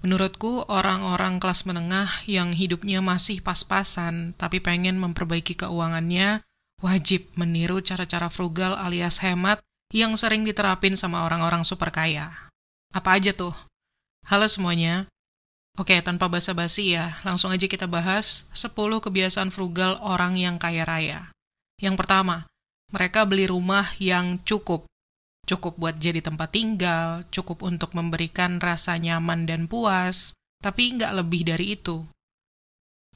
Menurutku, orang-orang kelas menengah yang hidupnya masih pas-pasan tapi pengen memperbaiki keuangannya wajib meniru cara-cara frugal alias hemat yang sering diterapin sama orang-orang super kaya. Apa aja tuh? Halo semuanya. Oke, tanpa basa-basi ya, langsung aja kita bahas 10 kebiasaan frugal orang yang kaya raya. Yang pertama, mereka beli rumah yang cukup. Cukup buat jadi tempat tinggal, cukup untuk memberikan rasa nyaman dan puas, tapi nggak lebih dari itu.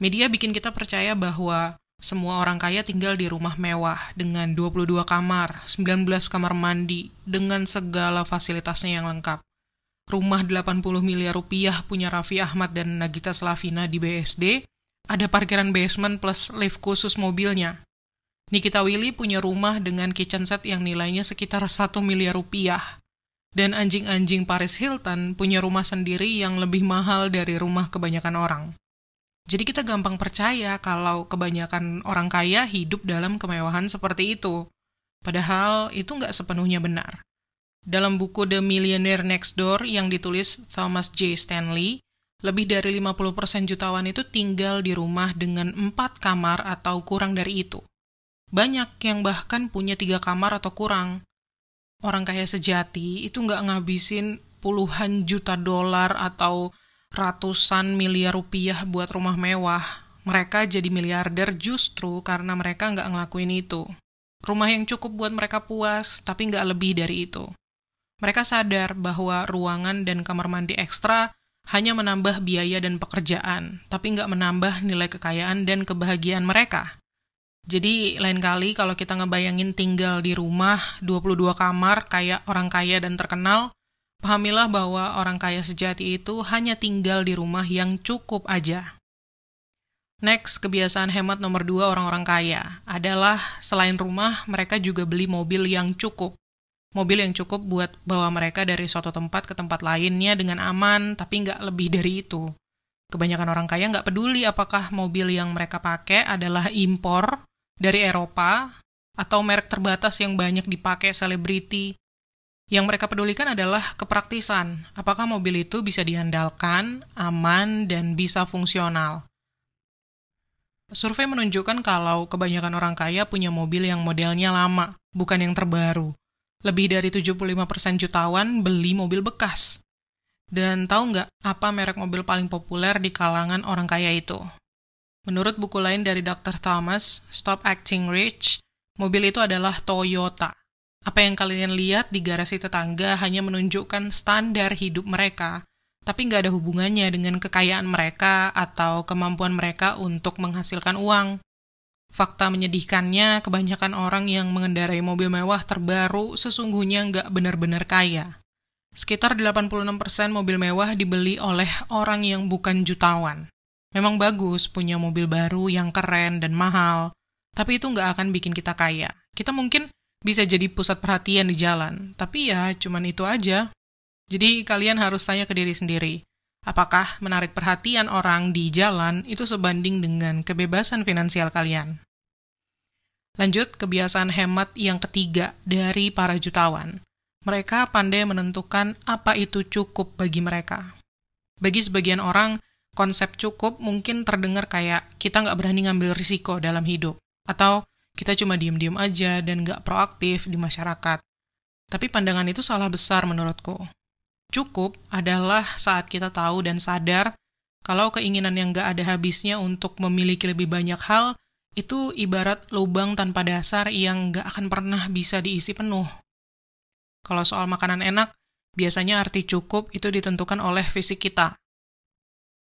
Media bikin kita percaya bahwa semua orang kaya tinggal di rumah mewah dengan 22 kamar, 19 kamar mandi, dengan segala fasilitasnya yang lengkap. Rumah 80 miliar rupiah punya Raffi Ahmad dan Nagita Slavina di BSD, ada parkiran basement plus lift khusus mobilnya. Nikita Willy punya rumah dengan kitchen set yang nilainya sekitar 1 miliar rupiah. Dan anjing-anjing Paris Hilton punya rumah sendiri yang lebih mahal dari rumah kebanyakan orang. Jadi kita gampang percaya kalau kebanyakan orang kaya hidup dalam kemewahan seperti itu. Padahal itu nggak sepenuhnya benar. Dalam buku The Millionaire Next Door yang ditulis Thomas J. Stanley, lebih dari 50% jutawan itu tinggal di rumah dengan 4 kamar atau kurang dari itu. Banyak yang bahkan punya 3 kamar atau kurang. Orang kaya sejati itu nggak ngabisin puluhan juta dolar atau ratusan miliar rupiah buat rumah mewah. Mereka jadi miliarder justru karena mereka nggak ngelakuin itu. Rumah yang cukup buat mereka puas, tapi nggak lebih dari itu. Mereka sadar bahwa ruangan dan kamar mandi ekstra hanya menambah biaya dan pekerjaan, tapi nggak menambah nilai kekayaan dan kebahagiaan mereka. Jadi, lain kali kalau kita ngebayangin tinggal di rumah 22 kamar kayak orang kaya dan terkenal, pahamilah bahwa orang kaya sejati itu hanya tinggal di rumah yang cukup aja. Next, kebiasaan hemat nomor 2 orang-orang kaya adalah selain rumah, mereka juga beli mobil yang cukup. Mobil yang cukup buat bawa mereka dari suatu tempat ke tempat lainnya dengan aman, tapi nggak lebih dari itu. Kebanyakan orang kaya nggak peduli apakah mobil yang mereka pakai adalah impor dari Eropa atau merek terbatas yang banyak dipakai selebriti. Yang mereka pedulikan adalah kepraktisan. Apakah mobil itu bisa diandalkan, aman, dan bisa fungsional. Survei menunjukkan kalau kebanyakan orang kaya punya mobil yang modelnya lama, bukan yang terbaru. Lebih dari 75% jutawan beli mobil bekas. Dan tahu nggak apa merek mobil paling populer di kalangan orang kaya itu? Menurut buku lain dari Dr. Thomas, Stop Acting Rich, mobil itu adalah Toyota. Apa yang kalian lihat di garasi tetangga hanya menunjukkan standar hidup mereka, tapi nggak ada hubungannya dengan kekayaan mereka atau kemampuan mereka untuk menghasilkan uang. Fakta menyedihkannya, kebanyakan orang yang mengendarai mobil mewah terbaru sesungguhnya nggak benar-benar kaya. Sekitar 86% mobil mewah dibeli oleh orang yang bukan jutawan. Memang bagus punya mobil baru yang keren dan mahal, tapi itu nggak akan bikin kita kaya. Kita mungkin bisa jadi pusat perhatian di jalan, tapi ya cuman itu aja. Jadi kalian harus tanya ke diri sendiri, apakah menarik perhatian orang di jalan itu sebanding dengan kebebasan finansial kalian? Lanjut, kebiasaan hemat yang ketiga dari para jutawan. Mereka pandai menentukan apa itu cukup bagi mereka. Bagi sebagian orang, konsep cukup mungkin terdengar kayak kita nggak berani ngambil risiko dalam hidup. Atau kita cuma diem-diem aja dan nggak proaktif di masyarakat. Tapi pandangan itu salah besar menurutku. Cukup adalah saat kita tahu dan sadar kalau keinginan yang nggak ada habisnya untuk memiliki lebih banyak hal itu ibarat lubang tanpa dasar yang nggak akan pernah bisa diisi penuh. Kalau soal makanan enak, biasanya arti cukup itu ditentukan oleh fisik kita.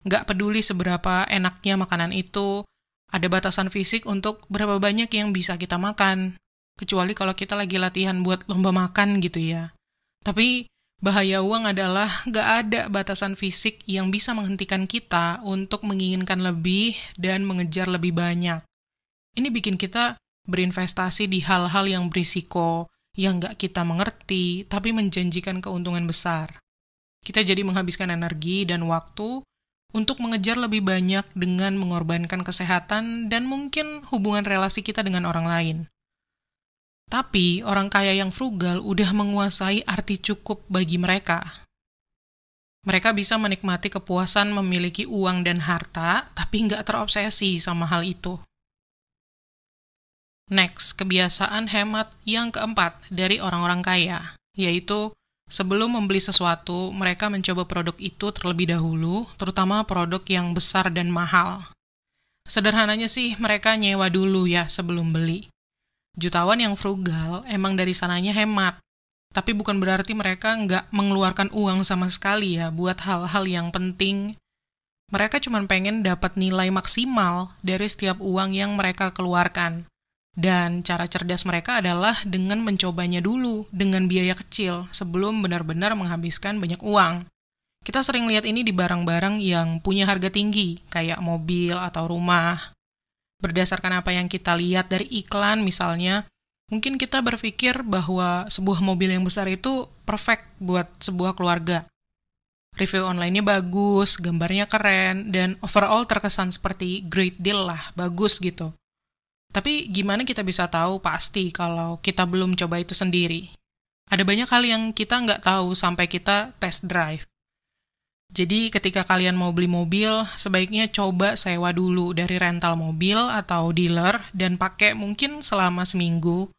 Nggak peduli seberapa enaknya makanan itu, ada batasan fisik untuk berapa banyak yang bisa kita makan. Kecuali kalau kita lagi latihan buat lomba makan gitu ya. Tapi bahaya uang adalah nggak ada batasan fisik yang bisa menghentikan kita untuk menginginkan lebih dan mengejar lebih banyak. Ini bikin kita berinvestasi di hal-hal yang berisiko, yang nggak kita mengerti, tapi menjanjikan keuntungan besar. Kita jadi menghabiskan energi dan waktu untuk mengejar lebih banyak dengan mengorbankan kesehatan dan mungkin hubungan relasi kita dengan orang lain. Tapi orang kaya yang frugal udah menguasai arti cukup bagi mereka. Mereka bisa menikmati kepuasan memiliki uang dan harta, tapi nggak terobsesi sama hal itu. Next, kebiasaan hemat yang keempat dari orang-orang kaya, yaitu sebelum membeli sesuatu, mereka mencoba produk itu terlebih dahulu, terutama produk yang besar dan mahal. Sederhananya sih, mereka nyewa dulu ya sebelum beli. Jutawan yang frugal emang dari sananya hemat, tapi bukan berarti mereka nggak mengeluarkan uang sama sekali ya buat hal-hal yang penting. Mereka cuma pengen dapat nilai maksimal dari setiap uang yang mereka keluarkan. Dan cara cerdas mereka adalah dengan mencobanya dulu dengan biaya kecil sebelum benar-benar menghabiskan banyak uang. Kita sering lihat ini di barang-barang yang punya harga tinggi, kayak mobil atau rumah. Berdasarkan apa yang kita lihat dari iklan misalnya, mungkin kita berpikir bahwa sebuah mobil yang besar itu perfect buat sebuah keluarga. Review online-nya bagus, gambarnya keren, dan overall terkesan seperti great deal lah, bagus gitu. Tapi gimana kita bisa tahu pasti kalau kita belum coba itu sendiri? Ada banyak hal yang kita nggak tahu sampai kita test drive. Jadi ketika kalian mau beli mobil, sebaiknya coba sewa dulu dari rental mobil atau dealer dan pakai mungkin selama seminggu.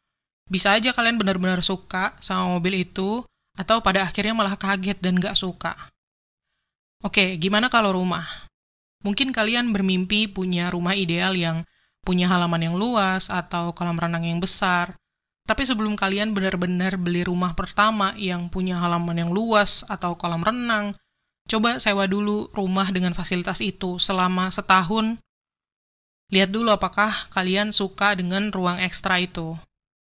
Bisa aja kalian benar-benar suka sama mobil itu, atau pada akhirnya malah kaget dan nggak suka. Oke, gimana kalau rumah? Mungkin kalian bermimpi punya rumah ideal yang punya halaman yang luas atau kolam renang yang besar. Tapi sebelum kalian benar-benar beli rumah pertama yang punya halaman yang luas atau kolam renang, coba sewa dulu rumah dengan fasilitas itu selama setahun. Lihat dulu apakah kalian suka dengan ruang ekstra itu.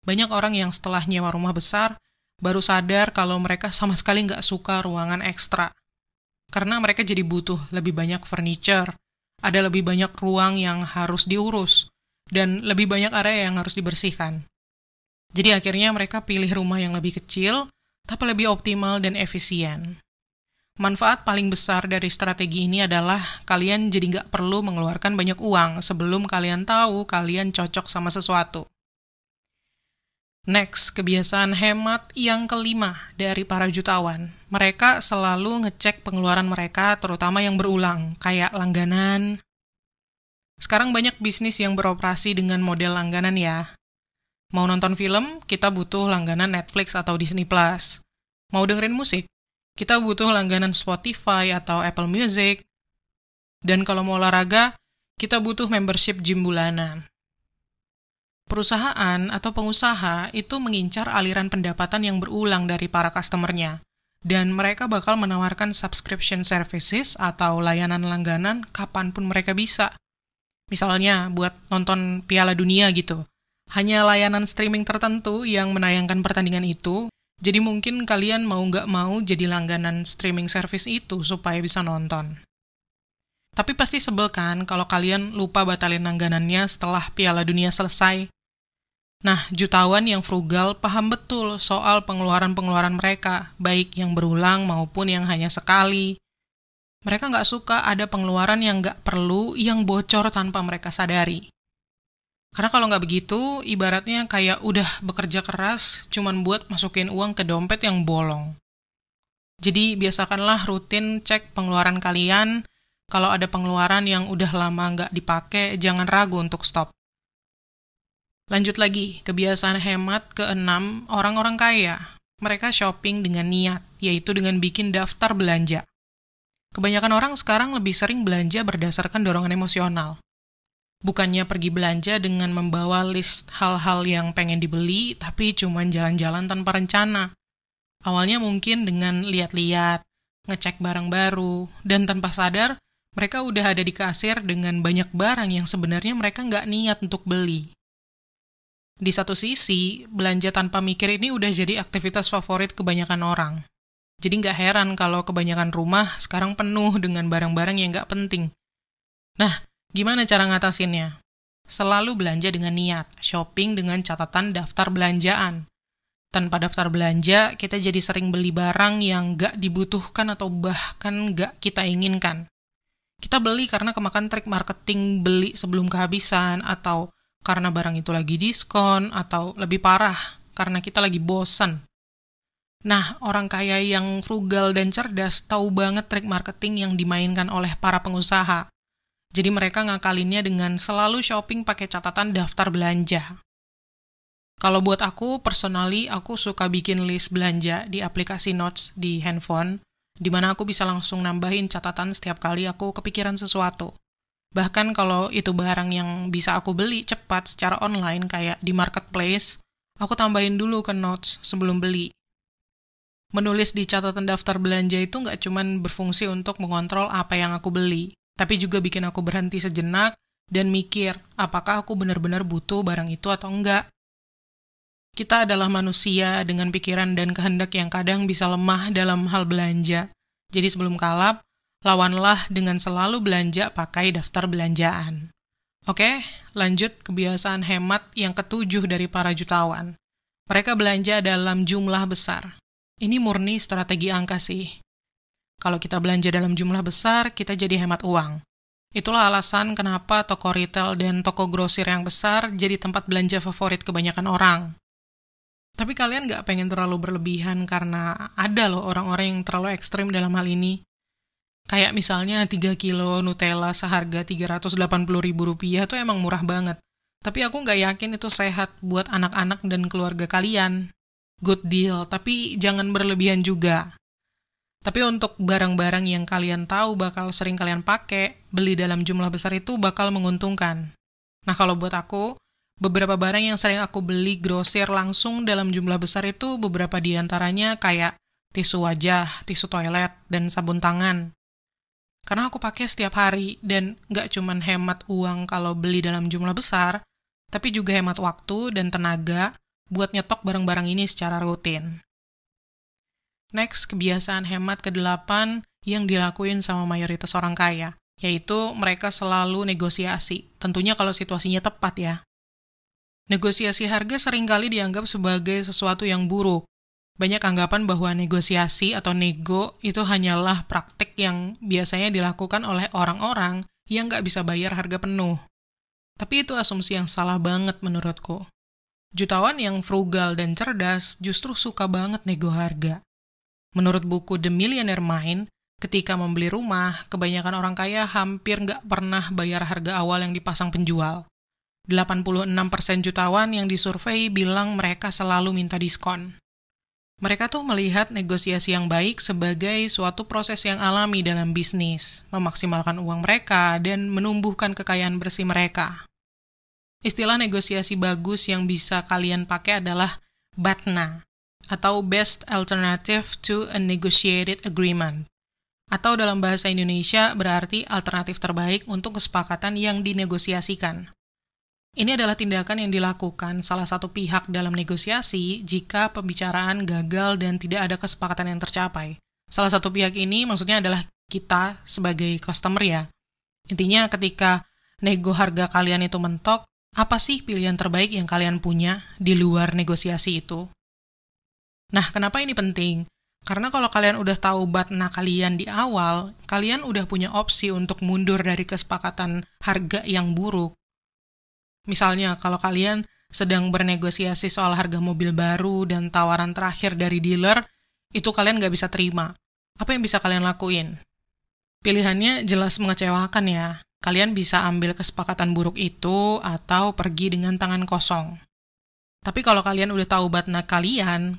Banyak orang yang setelah nyewa rumah besar, baru sadar kalau mereka sama sekali nggak suka ruangan ekstra. Karena mereka jadi butuh lebih banyak furniture, ada lebih banyak ruang yang harus diurus, dan lebih banyak area yang harus dibersihkan. Jadi akhirnya mereka pilih rumah yang lebih kecil, tapi lebih optimal dan efisien. Manfaat paling besar dari strategi ini adalah kalian jadi nggak perlu mengeluarkan banyak uang sebelum kalian tahu kalian cocok sama sesuatu. Next, kebiasaan hemat yang kelima dari para jutawan. Mereka selalu ngecek pengeluaran mereka, terutama yang berulang, kayak langganan. Sekarang banyak bisnis yang beroperasi dengan model langganan ya. Mau nonton film, kita butuh langganan Netflix atau Disney+. Mau dengerin musik, kita butuh langganan Spotify atau Apple Music. Dan kalau mau olahraga, kita butuh membership gym bulanan. Perusahaan atau pengusaha itu mengincar aliran pendapatan yang berulang dari para customer-nya, dan mereka bakal menawarkan subscription services atau layanan langganan kapanpun mereka bisa. Misalnya, buat nonton Piala Dunia gitu. Hanya layanan streaming tertentu yang menayangkan pertandingan itu, jadi mungkin kalian mau nggak mau jadi langganan streaming service itu supaya bisa nonton. Tapi pasti sebel kan kalau kalian lupa batalin langganannya setelah Piala Dunia selesai. Nah, jutawan yang frugal paham betul soal pengeluaran-pengeluaran mereka, baik yang berulang maupun yang hanya sekali. Mereka nggak suka ada pengeluaran yang nggak perlu, yang bocor tanpa mereka sadari. Karena kalau nggak begitu, ibaratnya kayak udah bekerja keras cuman buat masukin uang ke dompet yang bolong. Jadi, biasakanlah rutin cek pengeluaran kalian. Kalau ada pengeluaran yang udah lama nggak dipakai, jangan ragu untuk stop. Lanjut lagi, kebiasaan hemat ke-6 orang-orang kaya. Mereka shopping dengan niat, yaitu dengan bikin daftar belanja. Kebanyakan orang sekarang lebih sering belanja berdasarkan dorongan emosional. Bukannya pergi belanja dengan membawa list hal-hal yang pengen dibeli, tapi cuma jalan-jalan tanpa rencana. Awalnya mungkin dengan lihat-lihat, ngecek barang baru, dan tanpa sadar, mereka udah ada di kasir dengan banyak barang yang sebenarnya mereka nggak niat untuk beli. Di satu sisi, belanja tanpa mikir ini udah jadi aktivitas favorit kebanyakan orang. Jadi nggak heran kalau kebanyakan rumah sekarang penuh dengan barang-barang yang nggak penting. Nah, gimana cara ngatasinnya? Selalu belanja dengan niat, shopping dengan catatan daftar belanjaan. Tanpa daftar belanja, kita jadi sering beli barang yang nggak dibutuhkan atau bahkan nggak kita inginkan. Kita beli karena kemakan trik marketing beli sebelum kehabisan, atau karena barang itu lagi diskon, atau lebih parah, karena kita lagi bosan. Nah, orang kaya yang frugal dan cerdas tahu banget trik marketing yang dimainkan oleh para pengusaha. Jadi mereka ngakalinnya dengan selalu shopping pakai catatan daftar belanja. Kalau buat aku, personally, aku suka bikin list belanja di aplikasi Notes di handphone, di mana aku bisa langsung nambahin catatan setiap kali aku kepikiran sesuatu. Bahkan kalau itu barang yang bisa aku beli cepat secara online kayak di marketplace, aku tambahin dulu ke Notes sebelum beli. Menulis di catatan daftar belanja itu nggak cuman berfungsi untuk mengontrol apa yang aku beli, tapi juga bikin aku berhenti sejenak dan mikir apakah aku benar-benar butuh barang itu atau enggak. Kita adalah manusia dengan pikiran dan kehendak yang kadang bisa lemah dalam hal belanja. Jadi sebelum kalap, lawanlah dengan selalu belanja pakai daftar belanjaan. Oke, lanjut kebiasaan hemat yang ketujuh dari para jutawan. Mereka belanja dalam jumlah besar. Ini murni strategi angka sih. Kalau kita belanja dalam jumlah besar, kita jadi hemat uang. Itulah alasan kenapa toko retail dan toko grosir yang besar jadi tempat belanja favorit kebanyakan orang. Tapi kalian nggak pengen terlalu berlebihan karena ada loh orang-orang yang terlalu ekstrim dalam hal ini. Kayak misalnya 3 kilo Nutella seharga Rp380.000 tuh emang murah banget. Tapi aku nggak yakin itu sehat buat anak-anak dan keluarga kalian. Good deal, tapi jangan berlebihan juga. Tapi untuk barang-barang yang kalian tahu bakal sering kalian pakai, beli dalam jumlah besar itu bakal menguntungkan. Nah, kalau buat aku, beberapa barang yang sering aku beli grosir langsung dalam jumlah besar itu beberapa diantaranya kayak tisu wajah, tisu toilet, dan sabun tangan. Karena aku pakai setiap hari dan nggak cuman hemat uang kalau beli dalam jumlah besar, tapi juga hemat waktu dan tenaga buat nyetok barang-barang ini secara rutin. Next, kebiasaan hemat ke-8 yang dilakuin sama mayoritas orang kaya, yaitu mereka selalu negosiasi, tentunya kalau situasinya tepat ya. Negosiasi harga seringkali dianggap sebagai sesuatu yang buruk. Banyak anggapan bahwa negosiasi atau nego itu hanyalah praktik yang biasanya dilakukan oleh orang-orang yang nggak bisa bayar harga penuh. Tapi itu asumsi yang salah banget menurutku. Jutawan yang frugal dan cerdas justru suka banget nego harga. Menurut buku The Millionaire Mind, ketika membeli rumah, kebanyakan orang kaya hampir nggak pernah bayar harga awal yang dipasang penjual. 86% jutawan yang disurvei bilang mereka selalu minta diskon. Mereka tuh melihat negosiasi yang baik sebagai suatu proses yang alami dalam bisnis, memaksimalkan uang mereka, dan menumbuhkan kekayaan bersih mereka. Istilah negosiasi bagus yang bisa kalian pakai adalah BATNA, atau Best Alternative to a Negotiated Agreement. Atau dalam bahasa Indonesia berarti alternatif terbaik untuk kesepakatan yang dinegosiasikan. Ini adalah tindakan yang dilakukan salah satu pihak dalam negosiasi jika pembicaraan gagal dan tidak ada kesepakatan yang tercapai. Salah satu pihak ini maksudnya adalah kita sebagai customer ya. Intinya ketika nego harga kalian itu mentok, apa sih pilihan terbaik yang kalian punya di luar negosiasi itu? Nah, kenapa ini penting? Karena kalau kalian udah tahu BATNA kalian di awal, kalian udah punya opsi untuk mundur dari kesepakatan harga yang buruk. Misalnya, kalau kalian sedang bernegosiasi soal harga mobil baru dan tawaran terakhir dari dealer, itu kalian nggak bisa terima. Apa yang bisa kalian lakuin? Pilihannya jelas mengecewakan ya. Kalian bisa ambil kesepakatan buruk itu atau pergi dengan tangan kosong. Tapi kalau kalian udah tahu BATNA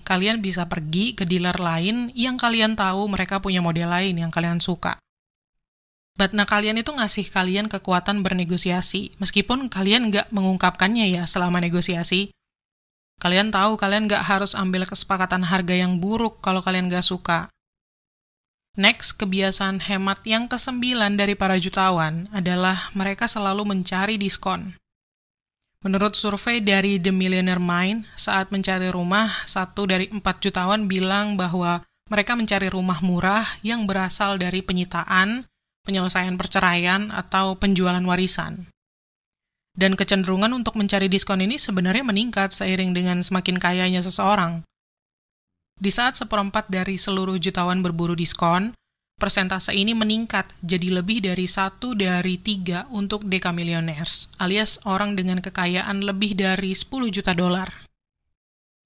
kalian bisa pergi ke dealer lain yang kalian tahu mereka punya model lain yang kalian suka. BATNA kalian itu ngasih kalian kekuatan bernegosiasi, meskipun kalian nggak mengungkapkannya ya selama negosiasi. Kalian tahu kalian nggak harus ambil kesepakatan harga yang buruk kalau kalian nggak suka. Next, kebiasaan hemat yang ke-9 dari para jutawan adalah mereka selalu mencari diskon. Menurut survei dari The Millionaire Mind, saat mencari rumah, 1 dari 4 jutawan bilang bahwa mereka mencari rumah murah yang berasal dari penyitaan, penyelesaian perceraian, atau penjualan warisan. Dan kecenderungan untuk mencari diskon ini sebenarnya meningkat seiring dengan semakin kayanya seseorang. Di saat 1/4 dari seluruh jutawan berburu diskon, persentase ini meningkat jadi lebih dari 1 dari 3 untuk dekamillionaires, alias orang dengan kekayaan lebih dari $10 juta.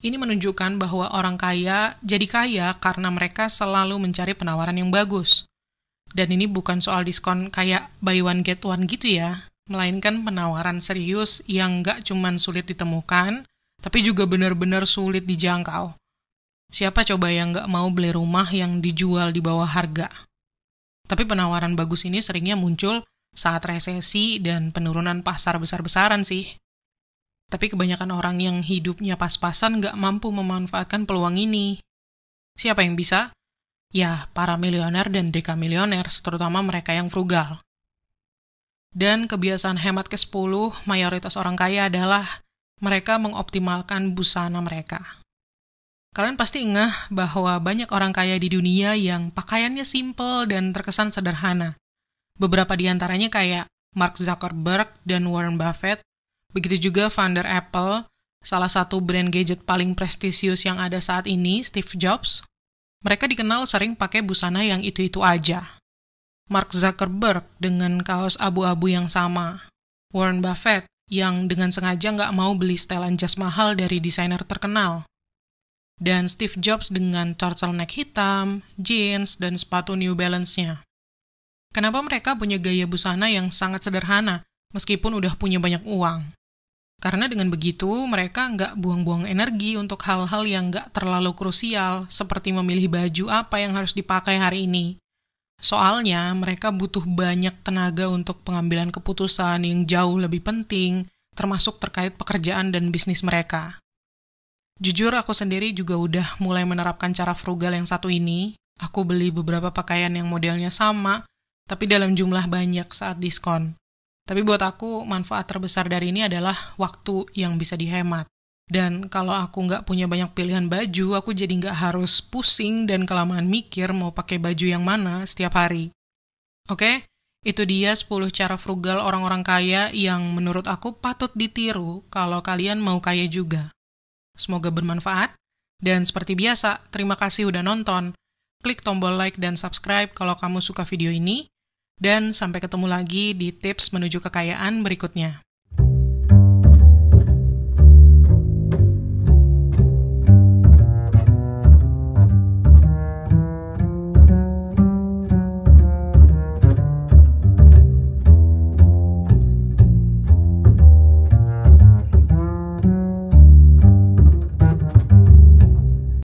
Ini menunjukkan bahwa orang kaya jadi kaya karena mereka selalu mencari penawaran yang bagus. Dan ini bukan soal diskon kayak buy one get one gitu ya, melainkan penawaran serius yang nggak cuman sulit ditemukan, tapi juga benar-benar sulit dijangkau. Siapa coba yang nggak mau beli rumah yang dijual di bawah harga? Tapi penawaran bagus ini seringnya muncul saat resesi dan penurunan pasar besar-besaran sih. Tapi kebanyakan orang yang hidupnya pas-pasan nggak mampu memanfaatkan peluang ini. Siapa yang bisa? Ya, para milioner dan dekamilioner, terutama mereka yang frugal. Dan kebiasaan hemat ke-10 mayoritas orang kaya adalah mereka mengoptimalkan busana mereka. Kalian pasti ngeh bahwa banyak orang kaya di dunia yang pakaiannya simple dan terkesan sederhana. Beberapa di antaranya kayak Mark Zuckerberg dan Warren Buffett, begitu juga founder Apple, salah satu brand gadget paling prestisius yang ada saat ini, Steve Jobs. Mereka dikenal sering pakai busana yang itu-itu aja. Mark Zuckerberg dengan kaos abu-abu yang sama. Warren Buffett yang dengan sengaja nggak mau beli setelan jas mahal dari desainer terkenal. Dan Steve Jobs dengan turtleneck hitam, jeans, dan sepatu New Balance-nya. Kenapa mereka punya gaya busana yang sangat sederhana, meskipun udah punya banyak uang? Karena dengan begitu, mereka nggak buang-buang energi untuk hal-hal yang nggak terlalu krusial, seperti memilih baju apa yang harus dipakai hari ini. Soalnya, mereka butuh banyak tenaga untuk pengambilan keputusan yang jauh lebih penting, termasuk terkait pekerjaan dan bisnis mereka. Jujur, aku sendiri juga udah mulai menerapkan cara frugal yang satu ini. Aku beli beberapa pakaian yang modelnya sama, tapi dalam jumlah banyak saat diskon. Tapi buat aku, manfaat terbesar dari ini adalah waktu yang bisa dihemat. Dan kalau aku nggak punya banyak pilihan baju, aku jadi nggak harus pusing dan kelamaan mikir mau pakai baju yang mana setiap hari. Oke, itu dia 10 cara frugal orang-orang kaya yang menurut aku patut ditiru kalau kalian mau kaya juga. Semoga bermanfaat, dan seperti biasa, terima kasih udah nonton. Klik tombol like dan subscribe kalau kamu suka video ini. Dan sampai ketemu lagi di tips menuju kekayaan berikutnya.